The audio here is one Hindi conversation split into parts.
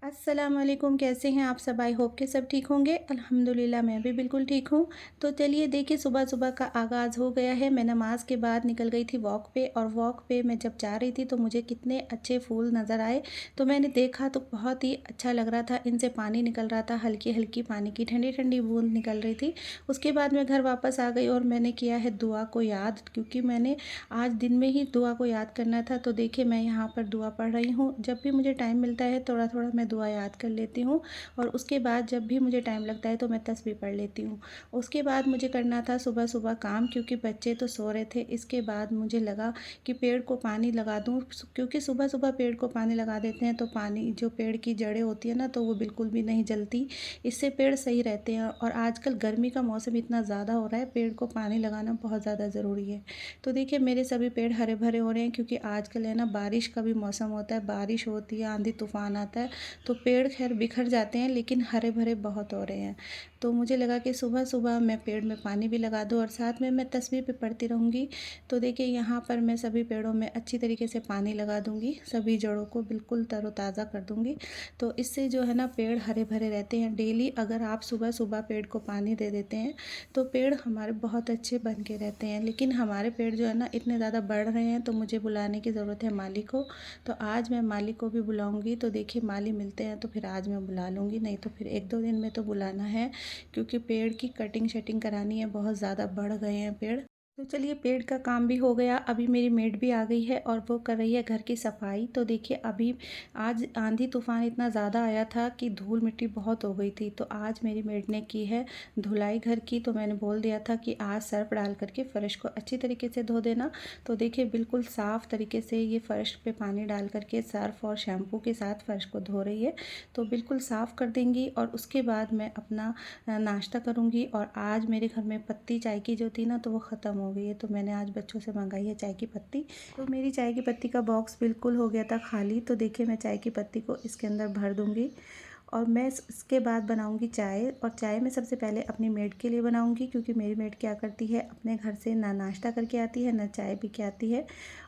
अस्सलाम वालेकुम, कैसे हैं आप सब? आई होप कि सब ठीक होंगे। अल्हम्दुलिल्लाह मैं भी बिल्कुल ठीक हूँ। तो चलिए देखिए, सुबह-सुबह का आगाज़ हो गया है। मैं नमाज़ के बाद निकल गई थी वॉक पे, और वॉक पे मैं जब जा रही थी तो मुझे कितने अच्छे फूल नज़र आए। तो मैंने देखा तो बहुत ही अच्छा लग रहा था, इनसे पानी निकल रहा था, हल्की-हल्की पानी की ठंडी-ठंडी बूँद निकल रही थी। उसके बाद मैं घर वापस आ गई और मैंने किया है दुआ को याद, क्योंकि मैंने आज दिन में ही दुआ को याद करना था। तो देखिए मैं यहाँ पर दुआ पढ़ रही हूँ। जब भी मुझे टाइम मिलता है थोड़ा-थोड़ा मैं दुआ याद कर लेती हूँ, और उसके बाद जब भी मुझे टाइम लगता है तो मैं तस्बीह पढ़ लेती हूँ। उसके बाद मुझे करना था सुबह-सुबह काम, क्योंकि बच्चे तो सो रहे थे। इसके बाद मुझे लगा कि पेड़ को पानी लगा दूँ, क्योंकि सुबह-सुबह पेड़ को पानी लगा देते हैं तो पानी जो पेड़ की जड़ें होती हैं ना, तो वो बिल्कुल भी नहीं जलती। इससे पेड़ सही रहते हैं, और आजकल गर्मी का मौसम इतना ज़्यादा हो रहा है, पेड़ को पानी लगाना बहुत ज़्यादा ज़रूरी है। तो देखिए मेरे सभी पेड़ हरे-भरे हो रहे हैं, क्योंकि आजकल है ना बारिश का भी मौसम होता है, बारिश होती है, आंधी-तूफ़ान आता है, तो पेड़ ख़ैर बिखर जाते हैं, लेकिन हरे-भरे बहुत हो रहे हैं। तो मुझे लगा कि सुबह-सुबह मैं पेड़ में पानी भी लगा दूँ और साथ में मैं तस्बीह भी पढ़ती रहूँगी। तो देखिए यहाँ पर मैं सभी पेड़ों में अच्छी तरीके से पानी लगा दूँगी, सभी जड़ों को बिल्कुल तरोताज़ा कर दूँगी। तो इससे जो है ना पेड़ हरे-भरे रहते हैं। डेली अगर आप सुबह-सुबह पेड़ को पानी दे देते हैं, तो पेड़ हमारे बहुत अच्छे बन के रहते हैं। लेकिन हमारे पेड़ जो है ना इतने ज़्यादा बढ़ रहे हैं, तो मुझे बुलाने की ज़रूरत है माली को। तो आज मैं माली को भी बुलाऊँगी। तो देखिए माली मिलते हैं तो फिर आज मैं बुला लूँगी, नहीं तो फिर 1-2 दिन में तो बुलाना है, क्योंकि पेड़ की कटिंग-शटिंग करानी है, बहुत ज़्यादा बढ़ गए हैं पेड़। तो चलिए पेड़ का काम भी हो गया। अभी मेरी मेड भी आ गई है और वो कर रही है घर की सफाई। तो देखिए अभी आज आंधी-तूफ़ान इतना ज़्यादा आया था कि धूल-मिट्टी बहुत हो गई थी। तो आज मेरी मेड ने की है धुलाई घर की। तो मैंने बोल दिया था कि आज सर्फ़ डाल कर के फ़र्श को अच्छी तरीके से धो देना। तो देखिए बिल्कुल साफ़ तरीके से ये फ़र्श पे पानी डाल कर के सर्फ़ और शैम्पू के साथ फ़र्श को धो रही है। तो बिल्कुल साफ़ कर देंगी, और उसके बाद मैं अपना नाश्ता करूँगी। और आज मेरे घर में पत्ती चाय की जो थी ना, तो वो ख़त्म हो गई है, तो मैंने आज बच्चों से मंगाई है चाय की पत्ती। तो मेरी चाय की पत्ती का बॉक्स बिल्कुल हो गया था खाली। तो देखिए मैं चाय की पत्ती को इसके अंदर भर दूँगी, और मैं इसके बाद बनाऊँगी चाय। और चाय मैं सबसे पहले अपनी मेड के लिए बनाऊँगी, क्योंकि मेरी मेड क्या करती है, अपने घर से ना नाश्ता करके आती है, ना चाय पी के आती है,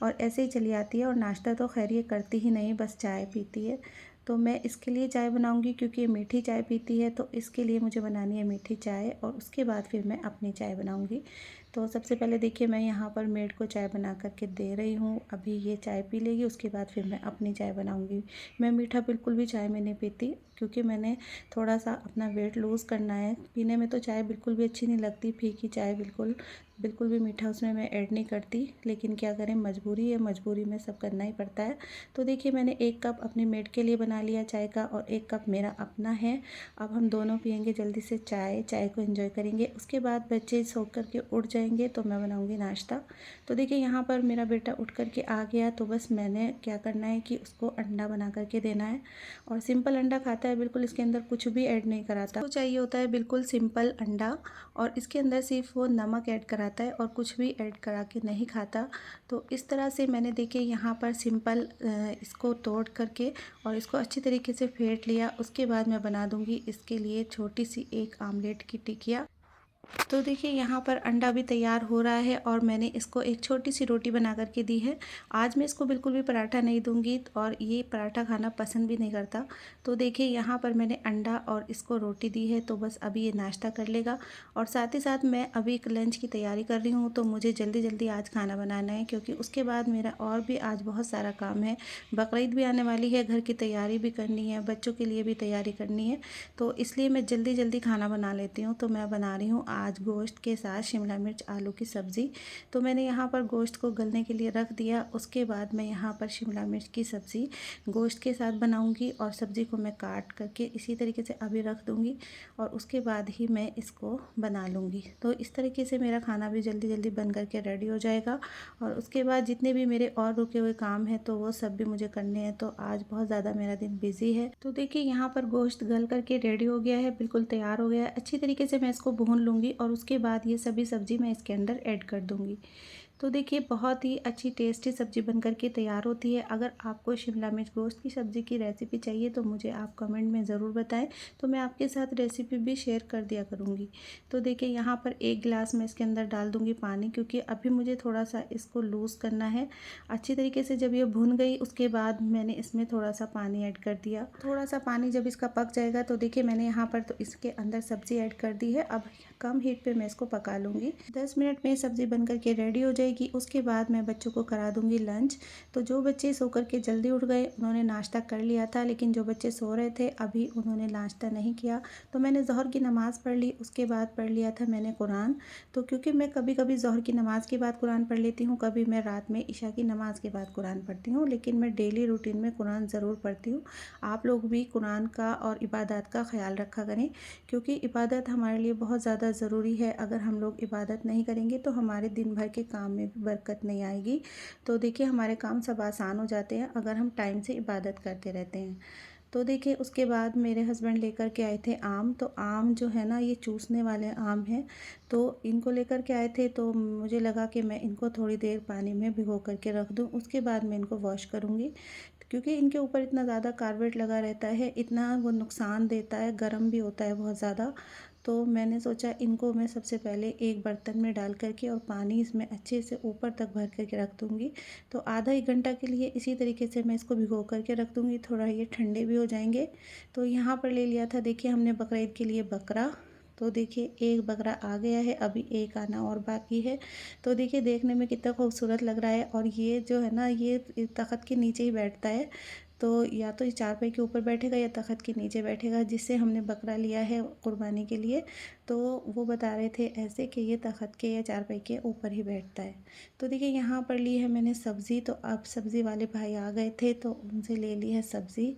और ऐसे ही चली आती है। और नाश्ता तो खैर ये करती ही नहीं, बस चाय पीती है। तो मैं इसके लिए चाय बनाऊँगी, क्योंकि ये मीठी चाय पीती है, तो इसके लिए मुझे बनानी है मीठी चाय, और उसके बाद फिर मैं अपनी चाय बनाऊँगी। तो सबसे पहले देखिए मैं यहाँ पर मेड को चाय बना कर के दे रही हूँ। अभी ये चाय पी लेगी, उसके बाद फिर मैं अपनी चाय बनाऊँगी। मैं मीठा बिल्कुल भी चाय में नहीं पीती, क्योंकि मैंने थोड़ा-सा अपना वेट लूज़ करना है। पीने में तो चाय बिल्कुल भी अच्छी नहीं लगती, फीकी चाय बिल्कुल, बिल्कुल भी मीठा उसमें मैं ऐड नहीं करती। लेकिन क्या करें, मजबूरी है, मजबूरी में सब करना ही पड़ता है। तो देखिए मैंने 1 कप अपनी मेड के लिए बना लिया चाय का, और 1 कप मेरा अपना है। अब हम दोनों पिएँगे जल्दी से चाय, चाय को एंजॉय करेंगे। उसके बाद बच्चे सो कर के उठ जाएँगे तो मैं बनाऊँगी नाश्ता। तो देखिए यहाँ पर मेरा बेटा उठ कर के आ गया, तो बस मैंने क्या करना है कि उसको अंडा बना कर के देना है। और सिंपल अंडा खाता है, बिल्कुल इसके अंदर कुछ भी ऐड नहीं कराता। उसको चाहिए होता है बिल्कुल सिंपल अंडा, और इसके अंदर सिर्फ़ वो नमक ऐड कराता है, और कुछ भी ऐड करा के नहीं खाता। तो इस तरह से मैंने देखिए यहाँ पर सिंपल इसको तोड़ करके और इसको अच्छी तरीके से फेंट लिया। उसके बाद मैं बना दूँगी इसके लिए छोटी सी एक आमलेट की टिकिया। तो देखिए यहाँ पर अंडा भी तैयार हो रहा है, और मैंने इसको एक छोटी सी रोटी बना कर के दी है। आज मैं इसको बिल्कुल भी पराठा नहीं दूंगी, और ये पराठा खाना पसंद भी नहीं करता। तो देखिए यहाँ पर मैंने अंडा और इसको रोटी दी है, तो बस अभी ये नाश्ता कर लेगा। और साथ ही साथ मैं अभी एक लंच की तैयारी कर रही हूँ, तो मुझे जल्दी जल्दी आज खाना बनाना है, क्योंकि उसके बाद मेरा और भी आज बहुत सारा काम है। बकरीद भी आने वाली है, घर की तैयारी भी करनी है, बच्चों के लिए भी तैयारी करनी है। तो इसलिए मैं जल्दी जल्दी खाना बना लेती हूँ। तो मैं बना रही हूँ आज गोश्त के साथ शिमला मिर्च आलू की सब्ज़ी। तो मैंने यहाँ पर गोश्त को गलने के लिए रख दिया। उसके बाद मैं यहाँ पर शिमला मिर्च की सब्ज़ी गोश्त के साथ बनाऊँगी, और सब्ज़ी को मैं काट करके इसी तरीके से अभी रख दूँगी, और उसके बाद ही मैं इसको बना लूँगी। तो इस तरीके से मेरा खाना भी जल्दी जल्दी बन करके रेडी हो जाएगा। और उसके बाद जितने भी मेरे और रुके हुए काम हैं, तो वो सब भी मुझे करने हैं। तो आज बहुत ज़्यादा मेरा दिन बिजी है। तो देखिए यहाँ पर गोश्त गल करके रेडी हो गया है, बिल्कुल तैयार हो गया है। अच्छी तरीके से मैं इसको भून लूँगी, और उसके बाद ये सभी सब्ज़ी मैं इसके अंदर ऐड कर दूँगी। तो देखिए बहुत ही अच्छी टेस्टी सब्ज़ी बनकर के तैयार होती है। अगर आपको शिमला मिर्च गोश्त की सब्ज़ी की रेसिपी चाहिए तो मुझे आप कमेंट में ज़रूर बताएं, तो मैं आपके साथ रेसिपी भी शेयर कर दिया करूँगी। तो देखिए यहाँ पर 1 गिलास मैं इसके अंदर डाल दूँगी पानी, क्योंकि अभी मुझे थोड़ा सा इसको लूज़ करना है अच्छी तरीके से। जब ये भुन गई उसके बाद मैंने इसमें थोड़ा सा पानी ऐड कर दिया। थोड़ा सा पानी जब इसका पक जाएगा तो देखिए मैंने यहाँ पर तो इसके अंदर सब्ज़ी ऐड कर दी है। अब कम हीट पे मैं इसको पका लूँगी। 10 मिनट में सब्ज़ी बनकर के रेडी हो जाएगी। उसके बाद मैं बच्चों को करा दूँगी लंच। तो जो बच्चे सो कर के जल्दी उठ गए उन्होंने नाश्ता कर लिया था, लेकिन जो बच्चे सो रहे थे अभी उन्होंने नाश्ता नहीं किया। तो मैंने ज़ोहर की नमाज़ पढ़ ली, उसके बाद पढ़ लिया था मैंने कुरान। तो क्योंकि मैं कभी-कभी ज़ोहर की नमाज़ के बाद कुरान पढ़ लेती हूँ, कभी मैं रात में इशा की नमाज़ के बाद कुरान पढ़ती हूँ, लेकिन मैं डेली रूटीन में कुरान ज़रूर पढ़ती हूँ। आप लोग भी कुरान का और इबादत का ख़्याल रखा करें, क्योंकि इबादत हमारे लिए बहुत ज़्यादा ज़रूरी है। अगर हम लोग इबादत नहीं करेंगे तो हमारे दिन भर के काम में भी बरकत नहीं आएगी। तो देखिए हमारे काम सब आसान हो जाते हैं अगर हम टाइम से इबादत करते रहते हैं। तो देखिए उसके बाद मेरे हस्बैंड लेकर के आए थे आम। तो आम जो है ना, ये चूसने वाले आम हैं, तो इनको लेकर के आए थे। तो मुझे लगा कि मैं इनको थोड़ी देर पानी में भिगो करके रख दूं, उसके बाद मैं इनको वॉश करूंगी, क्योंकि इनके ऊपर इतना ज़्यादा कार्बेट लगा रहता है, इतना वो नुकसान देता है, गर्म भी होता है बहुत ज़्यादा। तो मैंने सोचा इनको मैं सबसे पहले एक बर्तन में डाल करके और पानी इसमें अच्छे से ऊपर तक भर करके रख दूँगी। तो आधा 1 घंटा के लिए इसी तरीके से मैं इसको भिगो करके रख दूँगी, थोड़ा ये ठंडे भी हो जाएंगे। तो यहाँ पर ले लिया था देखिए हमने बकरीद के लिए बकरा। तो देखिए एक बकरा आ गया है, अभी एक आना और बाकी है। तो देखिए देखने में कितना खूबसूरत लग रहा है, और ये जो है ना, ये तख़्त के नीचे ही बैठता है। तो या तो ये चारपाई के ऊपर बैठेगा या तख़्त के नीचे बैठेगा, जिससे हमने बकरा लिया है कुर्बानी के लिए। तो वो बता रहे थे ऐसे कि ये तख़्त के या चारपाई के ऊपर ही बैठता है। तो देखिए यहाँ पर ली है मैंने सब्ज़ी। तो अब सब्ज़ी वाले भाई आ गए थे तो उनसे ले ली है सब्ज़ी।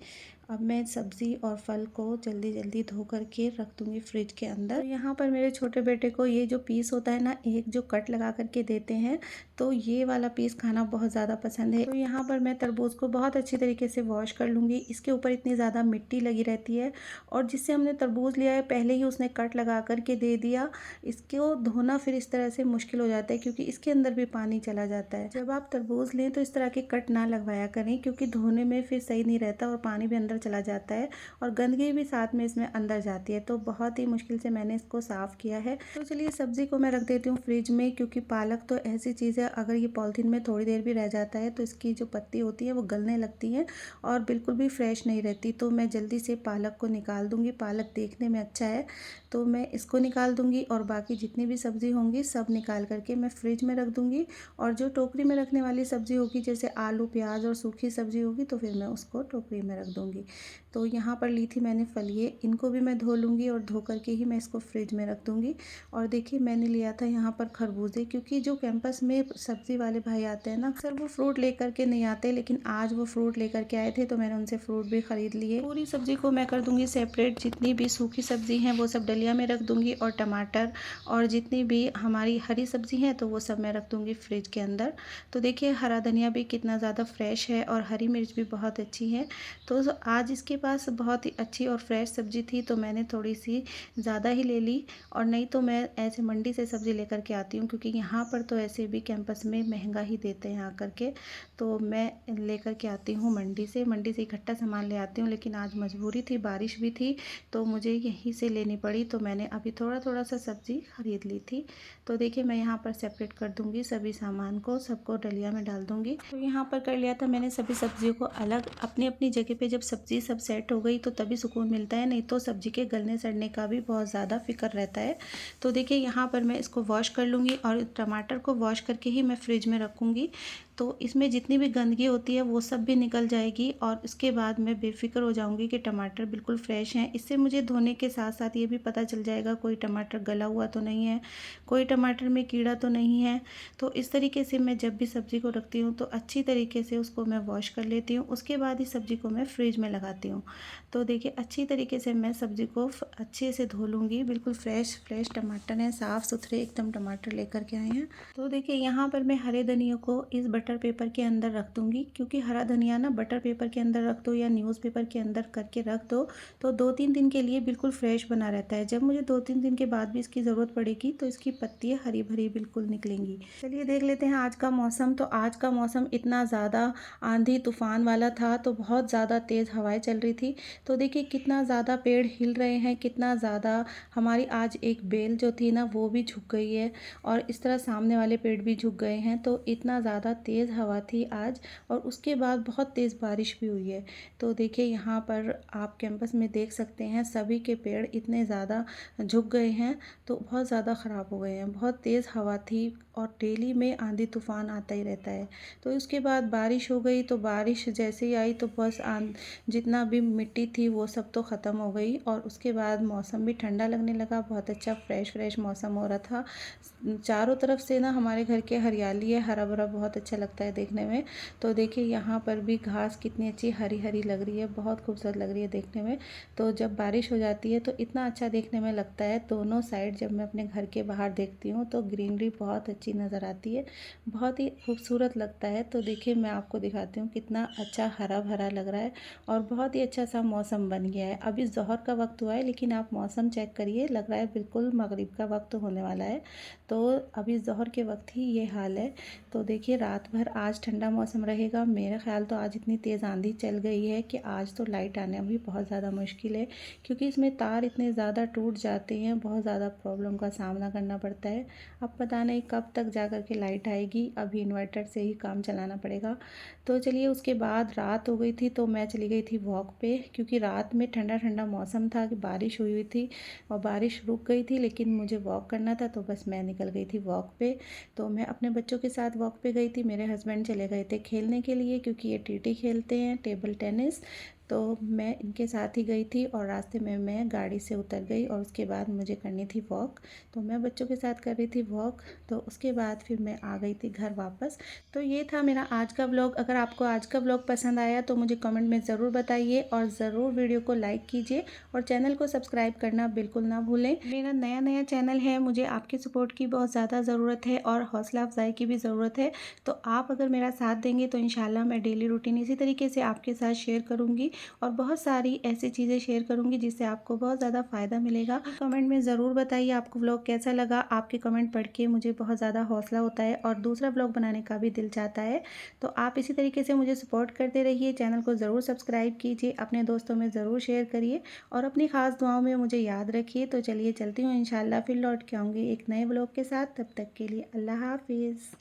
अब मैं सब्ज़ी और फल को जल्दी जल्दी धो करके रख दूँगी फ्रिज के अंदर। तो यहाँ पर मेरे छोटे बेटे को ये जो पीस होता है ना, एक जो कट लगा करके देते हैं, तो ये वाला पीस खाना बहुत ज़्यादा पसंद है। तो यहाँ पर मैं तरबूज़ को बहुत अच्छी तरीके से वॉश कर लूँगी। इसके ऊपर इतनी ज़्यादा मिट्टी लगी रहती है, और जिससे हमने तरबूज़ लिया है पहले ही उसने कट लगा करके दे दिया। इसको धोना फिर इस तरह से मुश्किल हो जाता है, क्योंकि इसके अंदर भी पानी चला जाता है। जब आप तरबूज़ लें तो इस तरह के कट ना लगवाया करें, क्योंकि धोने में फिर सही नहीं रहता और पानी भी अंदर चला जाता है और गंदगी भी साथ में इसमें अंदर जाती है। तो बहुत ही मुश्किल से मैंने इसको साफ़ किया है। तो चलिए सब्ज़ी को मैं रख देती हूँ फ्रिज में, क्योंकि पालक तो ऐसी चीज़ है, अगर ये पॉलीथीन में थोड़ी देर भी रह जाता है तो इसकी जो पत्ती होती है वो गलने लगती हैं और बिल्कुल भी फ्रेश नहीं रहती। तो मैं जल्दी से पालक को निकाल दूँगी। पालक देखने में अच्छा है तो मैं इसको निकाल दूँगी, और बाकी जितनी भी सब्ज़ी होंगी सब निकाल करके मैं फ्रिज में रख दूँगी। और जो टोकरी में रखने वाली सब्ज़ी होगी, जैसे आलू प्याज और सूखी सब्ज़ी होगी, तो फिर मैं उसको टोकरी में रख दूँगी। तो यहाँ पर ली थी मैंने फलिए, इनको भी मैं धो लूँगी और धो करके ही मैं इसको फ्रिज में रख दूँगी। और देखिए मैंने लिया था यहाँ पर खरबूजे, क्योंकि जो कैंपस में सब्ज़ी वाले भाई आते हैं ना, अक्सर वो फ्रूट लेकर के नहीं आते, लेकिन आज वो फ्रूट लेकर के आए थे तो मैंने उनसे फ्रूट भी ख़रीद लिए। पूरी सब्ज़ी को मैं कर दूँगी सेपरेट, जितनी भी सूखी सब्ज़ी हैं वो सब डलिया में रख दूँगी, और टमाटर और जितनी भी हमारी हरी सब्ज़ी हैं तो वो सब मैं रख दूँगी फ्रिज के अंदर। तो देखिए हरा धनिया भी कितना ज़्यादा फ्रेश है और हरी मिर्च भी बहुत अच्छी है। तो आज इसके पास बहुत ही अच्छी और फ्रेश सब्ज़ी थी, तो मैंने थोड़ी सी ज़्यादा ही ले ली। और नहीं तो मैं ऐसे मंडी से सब्ज़ी लेकर के आती हूँ, क्योंकि यहाँ पर तो ऐसे भी कैंपस में महंगा ही देते हैं आकर के। तो मैं लेकर के आती हूँ मंडी से इकट्ठा सामान ले आती हूँ। लेकिन आज मजबूरी थी, बारिश भी थी, तो मुझे यहीं से लेनी पड़ी। तो मैंने अभी थोड़ा थोड़ा सा सब्ज़ी खरीद ली थी। तो देखिए मैं यहाँ पर सेपरेट कर दूँगी सभी सामान को, सबको डलिया में डाल दूँगी। तो यहाँ पर कर लिया था मैंने सभी सब्जियों को अलग अपनी अपनी जगह पे। जब सब्ज़ी सब सेट हो गई तो तभी सुकून मिलता है, नहीं तो सब्ज़ी के गलने सड़ने का भी बहुत ज़्यादा फ़िक्र रहता है। तो देखिए यहाँ पर मैं इसको वॉश कर लूँगी, और टमाटर को वॉश करके ही मैं फ्रिज में रखूँगी। तो इसमें जितनी भी गंदगी होती है वो सब भी निकल जाएगी, और इसके बाद मैं बेफ़िक्र हो जाऊँगी कि टमाटर बिल्कुल फ्रेश हैं। इससे मुझे धोने के साथ साथ ये भी पता चल जाएगा कोई टमाटर गला हुआ तो नहीं है, कोई टमाटर में कीड़ा तो नहीं है। तो इस तरीके से मैं जब भी सब्ज़ी को रखती हूँ तो अच्छी तरीके से उसको मैं वॉश कर लेती हूँ, उसके बाद ही सब्ज़ी को मैं फ्रिज में लगाती हूँ। तो देखिए अच्छी तरीके से मैं सब्ज़ी को अच्छे से धो लूँगी। बिल्कुल फ्रेश फ्रेश टमाटर हैं, साफ़ सुथरे एकदम टमाटर लेकर के आए हैं। तो देखिए यहाँ पर मैं हरे धनिया को इस बटर पेपर के अंदर रख दूँगी, क्योंकि हरा धनिया ना बटर पेपर के अंदर रख दो या न्यूज़पेपर के अंदर करके रख दो तो 2-3 दिन के लिए बिल्कुल फ्रेश बना रहता है। जब मुझे 2-3 दिन के बाद भी इसकी ज़रूरत पड़ेगी तो इसकी पत्तियाँ हरी-भरी बिल्कुल निकलेंगी। चलिए देख लेते हैं आज का मौसम। तो आज का मौसम इतना ज़्यादा आंधी तूफ़ान वाला था, तो बहुत ज़्यादा तेज़ हवाएँ चल रही थी। तो देखिए कितना ज़्यादा पेड़ हिल रहे हैं, कितना ज़्यादा हमारी आज एक बेल जो थी ना वो भी झुक गई है और इस तरह सामने वाले पेड़ भी झुक गए हैं। तो इतना ज़्यादा तेज़ हवा थी आज और उसके बाद बहुत तेज़ बारिश भी हुई है। तो देखिए यहाँ पर आप कैंपस में देख सकते हैं सभी के पेड़ इतने ज़्यादा झुक गए हैं, तो बहुत ज़्यादा ख़राब हो गए हैं। बहुत तेज़ हवा थी और डेली में आंधी तूफ़ान आता ही रहता है। तो उसके बाद बारिश हो गई, तो बारिश जैसे ही आई तो बस जितना भी मिट्टी थी वो सब तो ख़त्म हो गई और उसके बाद मौसम भी ठंडा लगने लगा। बहुत अच्छा फ्रेश मौसम हो रहा था। चारों तरफ से ना हमारे घर के हरियाली है, हरा भरा, बहुत अच्छा लगता है देखने में। तो देखिए यहाँ पर भी घास कितनी अच्छी हरी हरी लग रही है, बहुत खूबसूरत लग रही है देखने में। तो जब बारिश हो जाती है तो इतना अच्छा देखने में लगता है। दोनों साइड जब मैं अपने घर के बाहर देखती हूँ तो ग्रीनरी बहुत अच्छी नज़र आती है, बहुत ही खूबसूरत लगता है। तो देखिए मैं आपको दिखाती हूँ कितना अच्छा हरा भरा लग रहा है और बहुत ही अच्छा सा मौसम बन गया है। अभी ज़ोहर का वक्त हुआ है लेकिन आप मौसम चेक करिए, लग रहा है बिल्कुल मगरिब का वक्त होने वाला है। तो अभी ज़ोहर के वक्त ही ये हाल है। तो देखिए रात भर आज ठंडा मौसम रहेगा। मेरा ख़्याल तो आज इतनी तेज़ आंधी चल गई है कि आज तो लाइट आना भी बहुत ज़्यादा मुश्किल है, क्योंकि इसमें तार इतने ज़्यादा टूट जाते हैं, बहुत ज़्यादा प्रॉब्लम का सामना करना पड़ता है। अब पता नहीं कब तक जा कर के लाइट आएगी, अभी इन्वर्टर से ही काम चलाना पड़ेगा। तो चलिए उसके बाद रात हो गई थी तो मैं चली गई थी वॉक पे, क्योंकि रात में ठंडा ठंडा मौसम था कि बारिश हुई थी और बारिश रुक गई थी, लेकिन मुझे वॉक करना था तो बस मैं निकल गई थी वॉक पे। तो मैं अपने बच्चों के साथ वॉक पे गई थी, मेरे हस्बैंड चले गए थे खेलने के लिए, क्योंकि ये टीटी खेलते हैं, टेबल टेनिस। तो मैं इनके साथ ही गई थी और रास्ते में मैं गाड़ी से उतर गई और उसके बाद मुझे करनी थी वॉक। तो मैं बच्चों के साथ कर रही थी वॉक, तो उसके बाद फिर मैं आ गई थी घर वापस। तो ये था मेरा आज का व्लॉग। अगर आपको आज का व्लॉग पसंद आया तो मुझे कमेंट में ज़रूर बताइए और ज़रूर वीडियो को लाइक कीजिए और चैनल को सब्सक्राइब करना बिल्कुल ना भूलें। मेरा नया चैनल है, मुझे आपके सपोर्ट की बहुत ज़्यादा ज़रूरत है और हौसला अफजाई की भी ज़रूरत है। तो आप अगर मेरा साथ देंगे तो इंशाल्लाह मैं डेली रूटीन इसी तरीके से आपके साथ शेयर करूँगी और बहुत सारी ऐसी चीज़ें शेयर करूँगी जिससे आपको बहुत ज़्यादा फ़ायदा मिलेगा। कमेंट में ज़रूर बताइए आपको व्लॉग कैसा लगा। आपके कमेंट पढ़ के मुझे बहुत ज़्यादा हौसला होता है और दूसरा व्लॉग बनाने का भी दिल चाहता है। तो आप इसी तरीके से मुझे सपोर्ट करते रहिए, चैनल को ज़रूर सब्सक्राइब कीजिए, अपने दोस्तों में ज़रूर शेयर करिए और अपनी ख़ास दुआओं में मुझे याद रखिए। तो चलिए चलती हूँ, इंशाल्लाह फिर लौट के आऊँगी एक नए व्लॉग के साथ। तब तक के लिए अल्लाह हाफ़िज़।